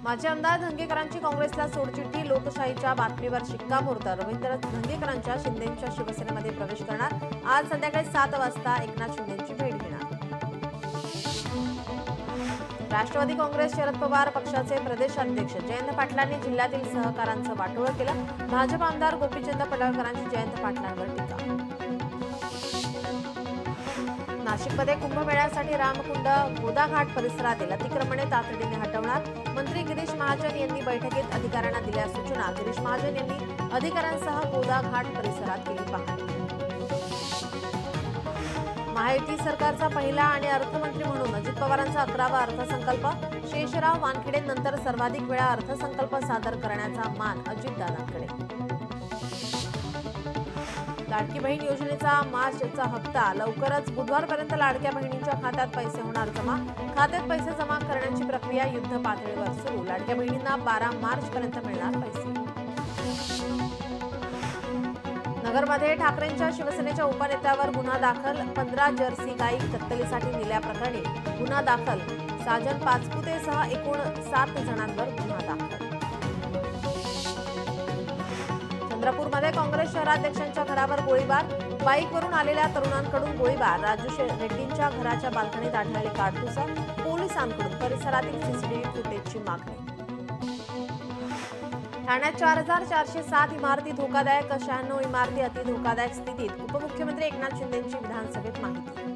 माजी आमदार धंगेकरांची काँग्रेसला सोडचिठ्ठी, लोकशाहीच्या बातमीवर शिक्कामोर्तब. रवींद्र धंगेकरांच्या शिंदेंच्या शिवसेनेमध्ये प्रवेश करणार. आज संध्याकाळी 7 वाजता एकनाथ शिंदेंची भेट घेणार. राष्ट्रवादी काँग्रेस शरद पवार पक्षाचे प्रदेशाध्यक्ष जयंत पाटलांनी जिल्ह्यातील सहकारांचं वाटोळं केलं. भाजप आमदार गोपीचंद पडळकरांची जयंत पाटलांवर टीका. नाशिकमध्ये कुंभमेळ्यासाठी रामकुंड गोदाघाट परिसरातील अतिक्रमणे तातडीने हटवणार. मंत्री गिरीश महाजन यांनी बैठकीत अधिकाऱ्यांना दिल्या सूचना. गिरीश महाजन यांनी अधिकाऱ्यांसह गोदाघाट परिसरात केली पाहणी. महायुती सरकारचा पहिला आणि अर्थमंत्री म्हणून अजित पवारांचा 11वा अर्थसंकल्प. शेषराव वानखेडेंनंतर सर्वाधिक वेळा अर्थसंकल्प सादर करण्याचा मान अजितदादांकडे. लाडकी बहीण योजनेचा मार्चचा हप्ता लवकरच. बुधवारपर्यंत लाडक्या बहिणींच्या खात्यात पैसे होणार जमा. खात्यात पैसे जमा करण्याची प्रक्रिया युद्ध पातळीवर सुरू. लाडक्या बहिणींना 12 मार्चपर्यंत मिळणार पैसे. नगरमध्ये ठाकरेंच्या शिवसेनेच्या उपनेत्यावर गुन्हा दाखल. 15 जर्सी गाई कत्तलीसाठी नेल्याप्रकरणी गुन्हा दाखल. साजन पाचपुतेसह एकूण 7 जणांवर गुन्हा दाखल. चंद्रपूरमध्ये काँग्रेस शहराध्यक्षांच्या घरावर गोळीबार. बाईकवरून आलेल्या तरुणांकडून गोळीबार. राजू रेड्डींच्या घराच्या बाल्कनीत आढळले काडतुस. पोलिसांकडून परिसरातील सीसीटीव्ही फुटेजची मागणी. ठाण्यात 4407 इमारती धोकादायक. 96 इमारती अतिधोकादायक स्थितीत. उपमुख्यमंत्री एकनाथ शिंदेंची विधानसभेत माहिती.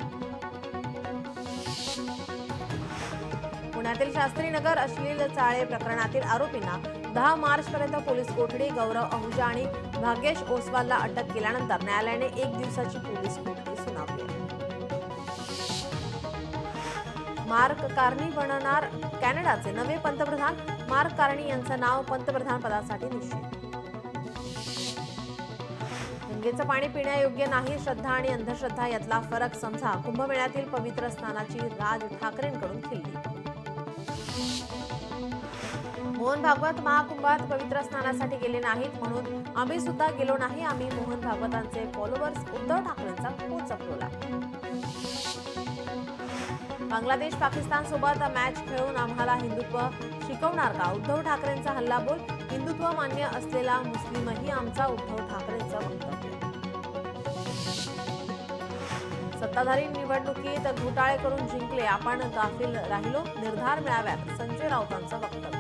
पुण्यातील शास्त्रीनगर अश्लील चाळे प्रकरणातील आरोपींना 10 मार्चपर्यंत पोलीस कोठडी. गौरव अहुजा आणि भाग्येश ओसवालला अटक केल्यानंतर न्यायालयाने 1 दिवसाची पोलीस कोठडी सुनावली. मार्क कार्नी बनणार कॅनडाचे नवे पंतप्रधान. मार्क कार्नी यांचं नाव पंतप्रधान पदासाठी निश्चित. गंगेचं पाणी पिण्यायोग्य नाही. श्रद्धा आणि अंधश्रद्धा यातला फरक समजा. कुंभमेळ्यातील पवित्र स्नानाची राज ठाकरेंकडून खिल्ली. मोहन भागवत महाकुंभात पवित्र स्नानासाठी गेले नाहीत म्हणून आम्ही सुद्धा गेलो नाही. आम्ही मोहन भागवतांचे फॉलोअर्स. उद्धव ठाकरेंचा कोचपलोला. बांगलादेश पाकिस्तान सोबत मॅच खेळून आम्हाला हिंदुत्व शिकवणार का? उद्धव ठाकरेंचा हल्लाबोल. हिंदुत्व मान्य असलेला मुस्लिमही आमचा. उद्धव ठाकरेंचं वक्तव्य. सत्ताधारी निवडणुकीत घोटाळे करून जिंकले, आपण गाफील राहिलो. निर्धार मिळाव्यात. संजय राऊतांचं वक्तव्य.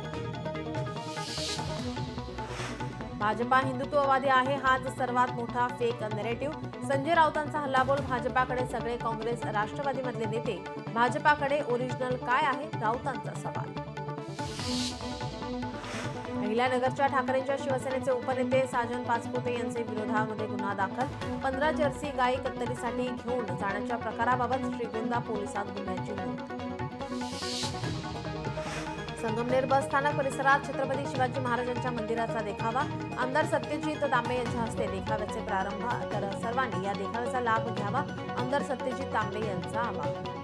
भाजपा हिंदुत्ववादी आहे हाच सर्वात मोठा फेक नेरेटिव्ह. संजय राऊतांचा हल्लाबोल. भाजपाकडे सगळे काँग्रेस राष्ट्रवादीमधले नेते. भाजपाकडे ओरिजिनल काय आहे? राऊतांचा सवाल. अहिल्यानगरच्या ठाकरेंच्या शिवसेनेचे उपनेते साजन पाचपुते यांचे विरोधामध्ये गुन्हा दाखल. 15 जर्सी गाई कत्तलीसाठी घेऊन जाण्याच्या प्रकाराबाबत श्रीगोंदा पोलिसात गुन्ह्याची नोंद. संगमनेर बस स्थानक परिसरात छत्रपती शिवाजी महाराजांच्या मंदिराचा देखावा. आमदार सत्यजित तांबे यांच्या हस्ते देखाव्याचे प्रारंभ. तर सर्वांनी या देखाव्याचा लाभ घ्यावा. आमदार सत्यजित तांबे यांचा आवाहन.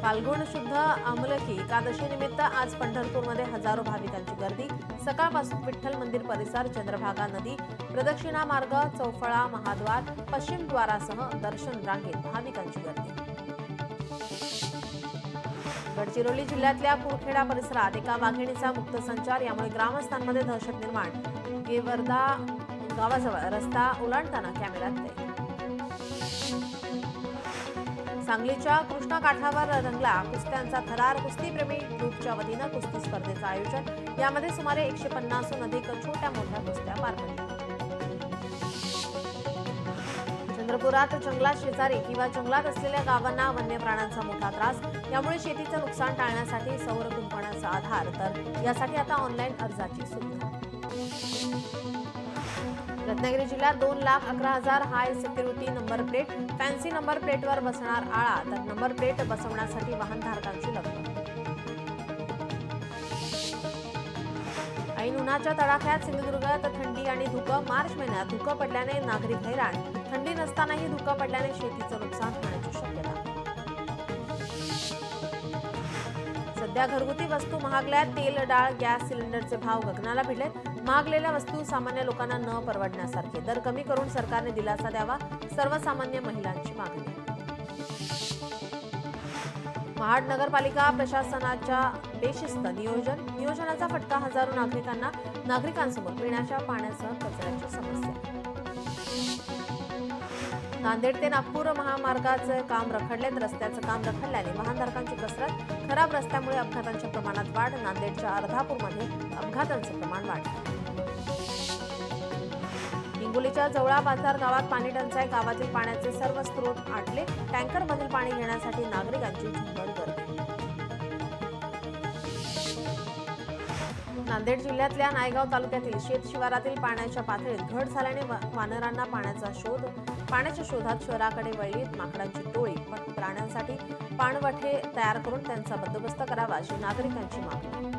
फाल्गुन शुद्ध अमलकी एकादशी निमित्त आज पंढरपूरमध्ये हजारो भाविकांची गर्दी. सकाळपासून विठ्ठल मंदिर परिसर, चंद्रभागा नदी, प्रदक्षिणा मार्ग, चौफळा महाद्वार, पश्चिम द्वारासह दर्शन रांगेत भाविकांची गर्दी. गडचिरोली जिल्ह्यातल्या कुरखेडा परिसरात एका वाघिणीचा मुक्त संचार. यामुळे ग्रामस्थांमध्ये दहशत निर्माण. गेवर्धा गावाजवळ रस्ता ओलांडताना कॅमेऱ्यात कैद. सांगलीच्या कृष्णा काठावर रंगला कुस्त्यांचा थरार. कुस्तीप्रेमी ग्रुपच्या वतीनं कुस्ती स्पर्धेचं आयोजन. यामध्ये सुमारे 150हून अधिक छोट्या मोठ्या कुस्त्या पार पडल्या. चंद्रपुरात जंगलात शेजारी किंवा जंगलात असलेल्या गावांना वन्य प्राण्यांचा मोठा त्रास. यामुळे शेतीचं नुकसान टाळण्यासाठी सौर कुंपणाचा आधार. तर यासाठी आता ऑनलाईन अर्जाची सुविधा. रत्नागिरी जिल्ह्यात 2,11,000 हाय security number plate. Fancy number प्लेटवर बसणार आळा. तर नंबर प्लेट बसवण्यासाठी वाहनधारकांची लगबग. ऐन उन्हाच्या तडाख्यात सिंधुदुर्गात थंडी आणि धुकं. मार्च महिन्यात धुकं पडल्याने नागरिक हैराण. थंडी नसतानाही धुकं पडल्याने शेतीचं नुकसान होण्याची शक्यता. सध्या घरगुती वस्तू महागल्यात. तेल, डाळ, गॅस सिलेंडरचे भाव गगनाला भिडलेत. महागलेल्या वस्तू सामान्य लोकांना न परवडण्यासारखे. दर कमी करून सरकारने दिलासा द्यावा. सर्वसामान्य महिलांची मागणी. महाड नगरपालिका प्रशासनाच्या बेशिस्त नियोजनाचा फटका हजारो नागरिकांसमोर पिण्याच्या पाण्यासह कचऱ्याची समस्या. नांदेड ते नागपूर महामार्गाचे काम रखडलेत. रस्त्याचं काम रखडल्याने वाहनधारकांची कसरत. खराब रस्त्यामुळे अपघातांच्या प्रमाणात वाढ. नांदेडच्या अर्धापूरमध्ये अपघातांचे प्रमाण वाढले. हिंगोलीच्या जवळा बाजार गावात पाणी टंचाई. गावातील पाण्याचे सर्व स्रोत आटले. टँकरमधील पाणी घेण्यासाठी नागरिकांची झुंबड गर्दी. नांदेड जिल्ह्यातल्या नायगाव तालुक्यातील शेत शिवारातील पाण्याच्या पातळीत घट झाल्याने वानरांना पाण्याच्या शोधात शहराकडे वळलीत माकडांची टोळी. पण प्राण्यांसाठी पाणवठे तयार करून त्यांचा बंदोबस्त करावा अशी नागरिकांची मागणी.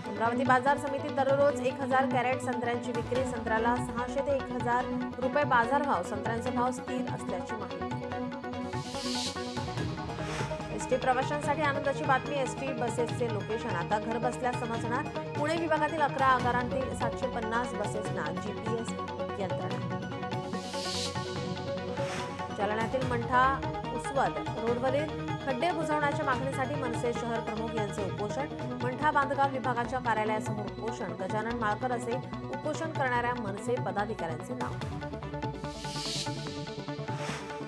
अमरावती बाजार समितीत दररोज 1000 कॅरेट संत्र्यांची विक्री. संत्र्याला 600 ते 1000 रुपये बाजारभाव. संत्र्यांचे भाव स्थिर असल्याची माहिती. एसटी प्रवाशांसाठी आनंदाची बातमी. एसटी बसेसचे लोकेशन आता घरबसल्या समजणार. पुणे विभागातील 11 आगारांतील 750 बसेसना GPS यंत्रणा. जालन्यातील मंठा उसवद रोडवरील खड्डे बुजवण्याच्या मागणीसाठी मनसे शहर प्रमुख यांचे उपोषण. मंठा बांधकाम विभागाच्या कार्यालयासमोर उपोषण. गजानन माळकर असे उपोषण करणाऱ्या मनसे पदाधिकाऱ्यांचे नाव.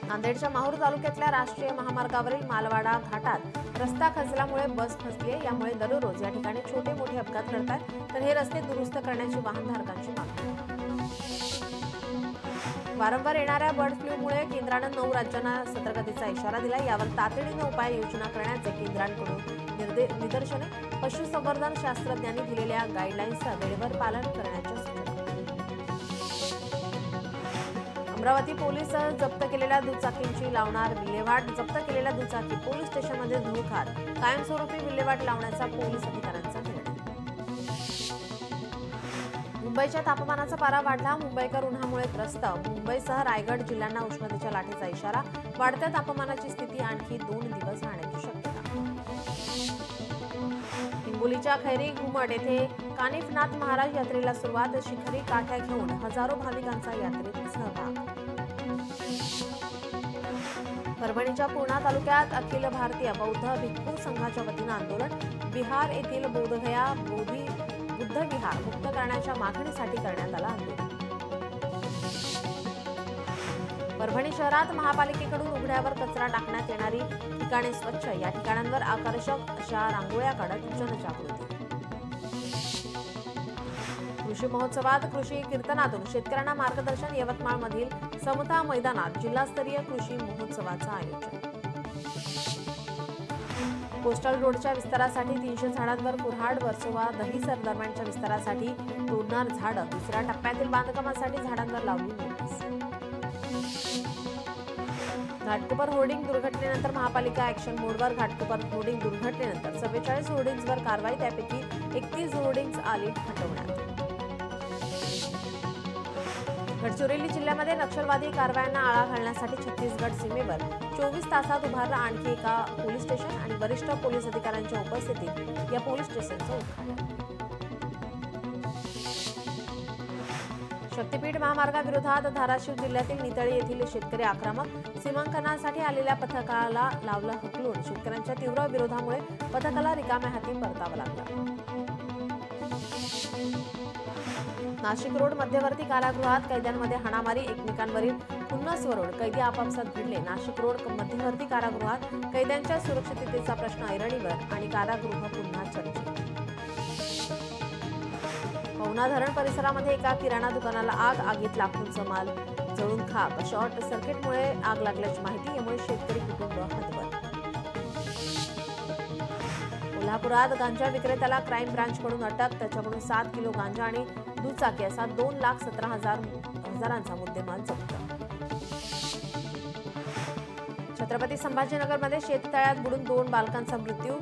नांदेडच्या माहूर तालुक्यातल्या राष्ट्रीय महामार्गावरील मालवाडा घाटात रस्ता खचल्यामुळे बस फसली. यामुळे दररोज या ठिकाणी छोटे मोठे अपघात घडतात. तर हे रस्ते दुरुस्त करण्याची वाहनधारकांची मागणी. वारंवार येणाऱ्या बर्ड फ्लूमुळे केंद्रानं 9 राज्यांना सतर्कतेचा इशारा दिला. यावर तातडीने उपाययोजना करण्याचे केंद्राकडून निदर्शने. पशुसंवर्धन शास्त्रज्ञांनी दिलेल्या गाईडलाईन्सचं वेळेवर पालन करण्याच्या सूचना. अमरावती पोलीस जप्त केलेल्या दुचाकींची लावणार विल्हेवाट. जप्त केलेल्या दुचाकी पोलीस स्टेशनमध्ये धूळ खात कायमस्वरूपी विल्हेवाट लावण्याचा पोलीस अधिकाऱ्यांचा निर्णय. मुंबईच्या तापमानाचा पारा वाढला. मुंबईकर उन्हामुळे त्रस्त. मुंबईसह रायगड जिल्ह्यांना उष्णतेच्या लाटेचा इशारा. वाढत्या तापमानाची स्थिती आणखी 2 दिवस राहण्याची शक्यता. हिंगोलीच्या खैरी घुमट येथे कानिफनाथ महाराज यात्रेला सुरुवात. शिखरी काठ्या घेऊन हजारो भाविकांचा यात्रेत सहभाग. परभणीच्या पूर्णा तालुक्यात अखिल भारतीय बौद्ध भिक्खू संघाच्या वतीनं आंदोलन. बिहार येथील बोधगया बुद्ध विहार मुक्त करण्याच्या मागणीसाठी करण्यात आलं आंदोलन. परभणी शहरात महापालिकेकडून उघड्यावर कचरा टाकण्यात येणारी ठिकाणे स्वच्छ. या ठिकाणांवर आकर्षक अशा रांगोळ्या काढत जनजागृती. कृषी महोत्सवात कृषी कीर्तनातून शेतकऱ्यांना मार्गदर्शन. यवतमाळमधील समता मैदानात जिल्हास्तरीय कृषी महोत्सवाचं आयोजन. कोस्टल रोडच्या विस्तारासाठी 300 झाडांवर कुऱ्हाड. वर्सोवा दहिसर दरम्यानच्या विस्तारासाठी तोडणार झाडं. दुसऱ्या टप्प्यातील बांधकामासाठी झाडांवर लावली नोटीस. घाटकोपर होर्डिंग दुर्घटनेनंतर महापालिका ऍक्शन मोडवर. घाटकोपर होर्डिंग दुर्घटनेनंतर 44 होर्डिंग्जवर कारवाई. त्यापैकी 31 होर्डिंग्ज आली हटवण्यात. गडचिरोली जिल्ह्यामध्ये नक्षलवादी कारवायांना आळा घालण्यासाठी छत्तीसगड सीमेवर 24 तासात उभारलं आणखी एका पोलीस स्टेशन. आणि वरिष्ठ पोलीस अधिकाऱ्यांच्या उपस्थितीत या पोलीस स्टेशनचं उद्घाटन. शक्तीपीठ महामार्गाविरोधात धाराशिव जिल्ह्यातील नितळी येथील शेतकरी आक्रमक. सीमांकनासाठी आलेल्या पथकाला लावलं हकलून. शेतकऱ्यांच्या तीव्र विरोधामुळे पथकाला रिकाम्या हाती परतावं लागलं. नाशिक रोड मध्यवर्ती कारागृहात कैद्यांमध्ये हाणामारी. एकमेकांवरील खुन्नसवरून कैदी आपापसात भिडले. नाशिक रोड मध्यवर्ती कारागृहात कैद्यांच्या सुरक्षिततेचा प्रश्न ऐरणीवर आणि कारागृह पुन्हा चर्चेत. पवना धरण परिसरामध्ये एका किराणा दुकानाला आग. आगीत लाखोंचा माल जळून खाक. शॉर्ट सर्किटमुळे आग लागल्याची माहिती. यामुळे शेतकरी कुटुंब हतबल. कोल्हापुरात गांजा विक्रेत्याला क्राईम ब्रांचकडून अटक. त्याच्याकडून 7 किलो गांजा आणि दुचाकी असा 2,17,000चा मुद्देमाल जप्त. छत्रपती संभाजीनगरमध्ये शेततळ्यात बुडून 2 बालकांचा मृत्यू.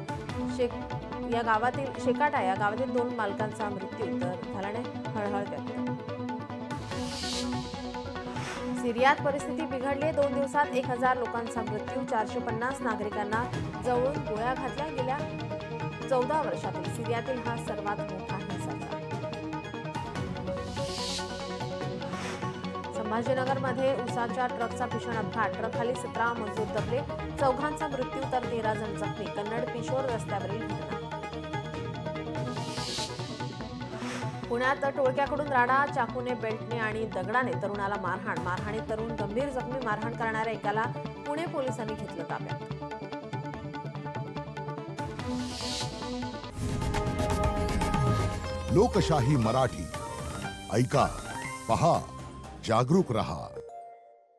शेकाटा या गावातील 2 बालकांचा मृत्यू तर झाल्याने हळहळ व्यक्त. सिरियात परिस्थिती बिघडली. 2 दिवसात 1000 लोकांचा मृत्यू. 450 नागरिकांना जवळून गोळ्या घातल्या. गेल्या 14 वर्षातील सिरियातील हा सर्वात मोठा हिंसाचार. संभाजीनगरमध्ये उसाच्या ट्रकचा भीषण अपघात, ट्रकखाली 17 मजूर दबले, चौघांचा मृत्यू तर 13 जण जखमी. कन्नड किशोर रस्त्यावरील घटना. पुण्यात टोळक्याकडून राडा, चाकूने, बेल्टने आणि दगडाने तरुणाला मारहाणीत तरुण गंभीर जखमी. मारहाण करणाऱ्या एकाला पुणे पोलिसांनी घेतलं ताब्यात. लोकशाही मराठी ऐका, पहा, जागरूक रहा.